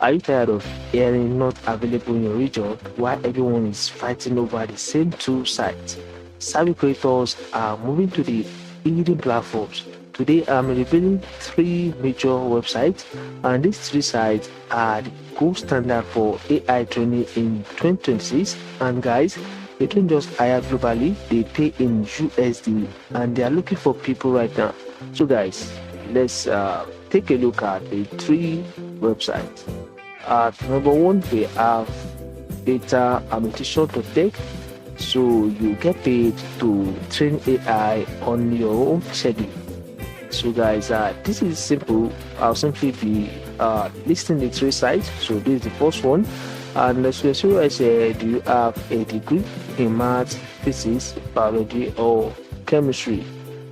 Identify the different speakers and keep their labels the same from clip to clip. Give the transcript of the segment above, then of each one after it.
Speaker 1: Are you tired of hearing not available in your region while everyone is fighting over the same two sites? Savvy creators are moving to the leading platforms. Today I'm revealing 3 major websites, and these 3 sites are the gold standard for AI training in 2026. And guys, they don't just hire globally, they pay in USD, and they are looking for people right now. So guys, let's take a look at the 3 websites. At number 1, we have DataAnnotation.tech. So you get paid to train AI on your own schedule. So guys, this is simple. I'll simply be listing the 3 sites. So this is the first one. And as I said, do you have a degree in math, physics, biology, or chemistry?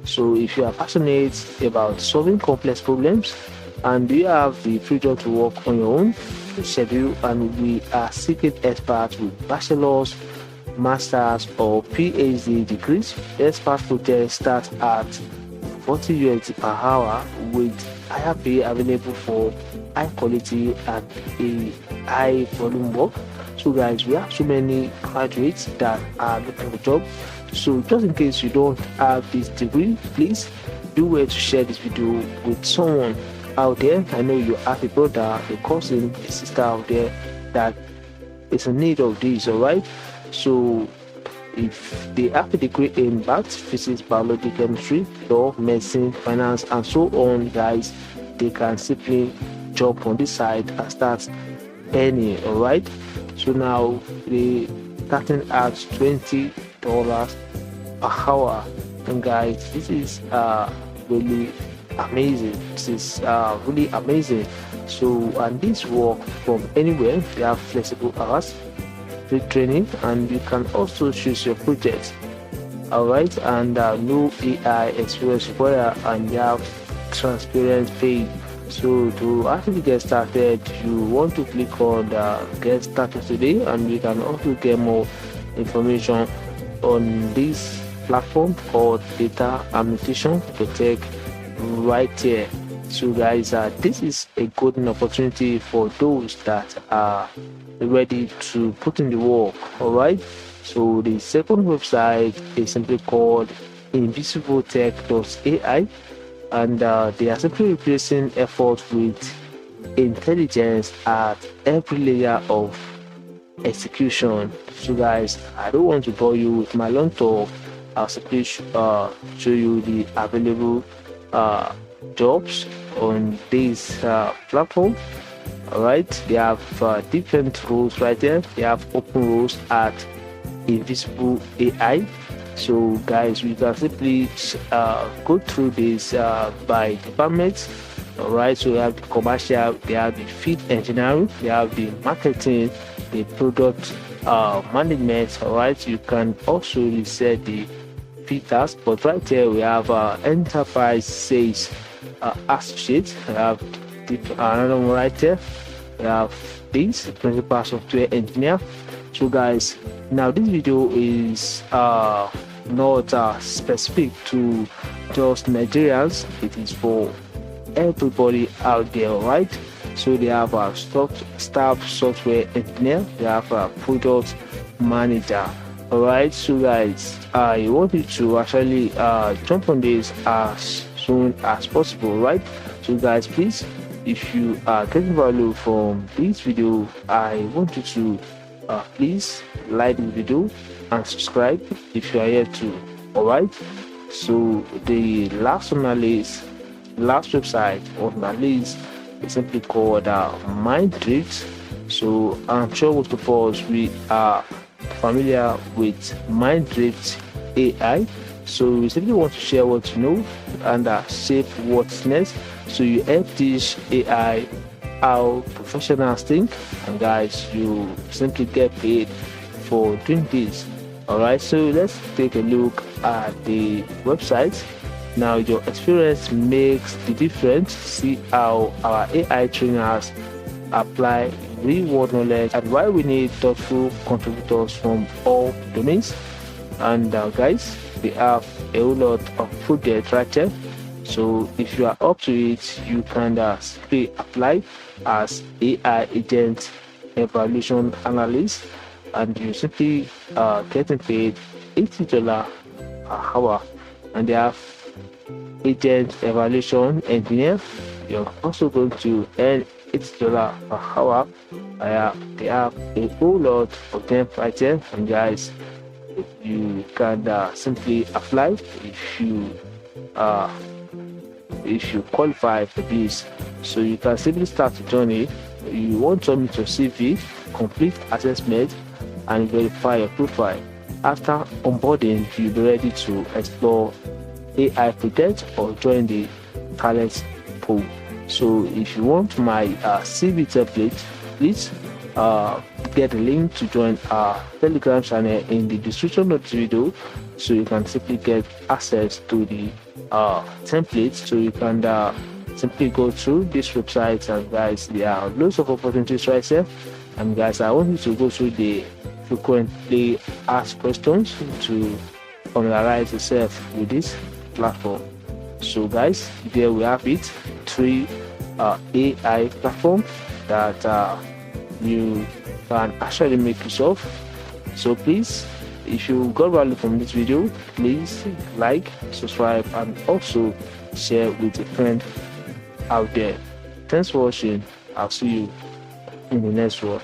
Speaker 1: So if you are passionate about solving complex problems, and do you have the freedom to work on your own schedule, and we are seeking experts with bachelor's, master's, or PhD degrees. Expert projects start at 40 USD per hour with higher pay available for high quality and a high volume work. So guys, we have so many graduates that are looking for a job. So just in case you don't have this degree, please do well to share this video with someone out there. I know you have a brother, a cousin, a sister out there that is in need of this, alright? So if they have a degree in math, physics, biology, chemistry, law, medicine, finance, and so on, guys, they can simply jump on this side and start earning, alright? So now they starting at $20 per hour, and guys, this is really amazing. This is really amazing. So, and this work from anywhere. They have flexible hours, free training, and you can also choose your project, alright? And no AI experience required, and you have transparent pay. So to actually get started, you want to click on get started today, and you can also get more information on this platform called DataAnnotation.tech right here. So guys, this is a golden opportunity for those that are ready to put in the work, alright? So the second website is simply called InvisibleTech.ai, and they are simply replacing effort with intelligence at every layer of execution. So guys, I don't want to bore you with my long talk. I'll simply show you the available jobs on this platform. Alright, they have different roles right there. They have open roles at Invisible AI. So guys, we can simply go through this by departments. Alright, so we have the commercial, they have the field engineering, they have the marketing, the product management. Alright, you can also reset the filters, but right here we have enterprise sales associate. We have another one right there. We have this principal software engineer. So guys, now this video is not specific to just Nigerians. It is for everybody out there, right? So they have a staff software engineer, they have a product manager. Alright, so guys, I want you to actually jump on this as soon as possible, right? So guys, please, if you are getting value from this video, I want you to please like this video and subscribe if you are here too. Alright, so the last on the list, last website on the list is simply called Mindrift. So I'm sure most of us we are familiar with Mindrift AI. So we simply want to share what you know and shape what's next. So you help teach AI how professionals think, and guys, you simply get paid for doing this. Alright, so let's take a look at the website. Now your experience makes the difference. See how our AI trainers apply real-world knowledge and why we need thoughtful contributors from all domains. And guys, we have a whole lot of projects right here. So if you are up to it, you can simply apply as AI agent evaluation analyst, and you simply getting paid $80 per hour. And they have agent evaluation engineer. You're also going to earn $80 per hour. They have a whole lot of them right there, and guys, you can simply apply if you qualify for this. So you can simply start the journey. You want to submit your CV, complete assessment, and verify your profile. After onboarding, you'll be ready to explore AI project or join the talent pool. So if you want my CV template, please get a link to join our Telegram channel in the description of the video, so you can simply get access to the template, so you can simply go through this website. And guys, there are loads of opportunities right there. And guys, I want you to go through the frequently asked questions to familiarize yourself with this platform. So guys, there we have it, 3 AI platform that you can actually make use of. So please, if you got value from this video, please like, subscribe, and also share with a friend out there. Thanks for watching. I'll see you in the next one.